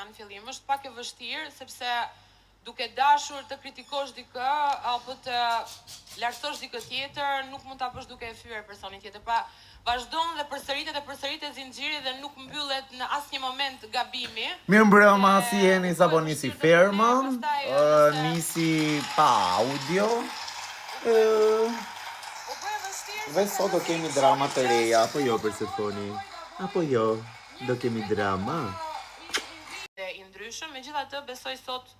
në fillim. Është pak e vështirë sepse duke dashur të kritikosh dikë apo të lartësosh dikë tjetër, nuk mund ta bësh duke e fyer personin tjetër. Pra, vazhdon dhe përsëritet zinxhiri dhe nuk mbyllet në asnjë moment gabimi. Mirëmbrëma, si jeni, sapo nisi fermën, nisi pa audio. Dhe sot do kemi drama të reja, apo jo Persefoni? Apo jo, do kemi drama? Dhe i ndryshëm, megjithatë besoj sot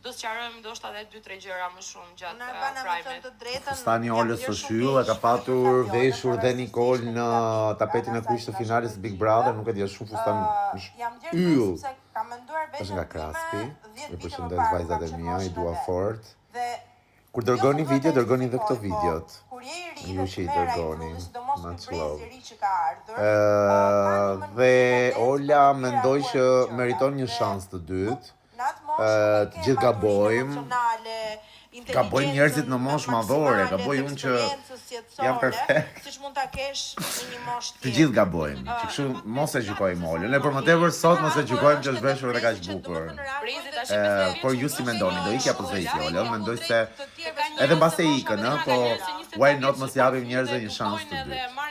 do sqarojmë ndoshta edhe 2-3 gjëra më shumë gjatë prime-it. Fustani Olës së Shyll e ka patur veshur dhe Nikol në tapetin e kuq të finales Big Brother, nuk e di, është shumë fustan yll. Është nga Kraspi. Ju përshëndes vajzat e mia, i dua fort. Kur dërgoni video, dërgoni dhe këto videot. Ju që i dërgoni. Much love. Dhe Ola mendoj që meriton një shans të dytë. Të gjithë gabojmë njerëzit në moshë madhore, gaboj unë që jam perfekt. Të gjithë gabojmë, që kështu mos e gjykojmë Olën. E për më tepër sot mos e gjykojmë që është veshur dhe kaq bukur. Por ju si mendoni, do ikja apo s'do ikja Ola? Unë mendoj se edhe mbas e ikën, po why not mos japim njerëzve një shans të dytë.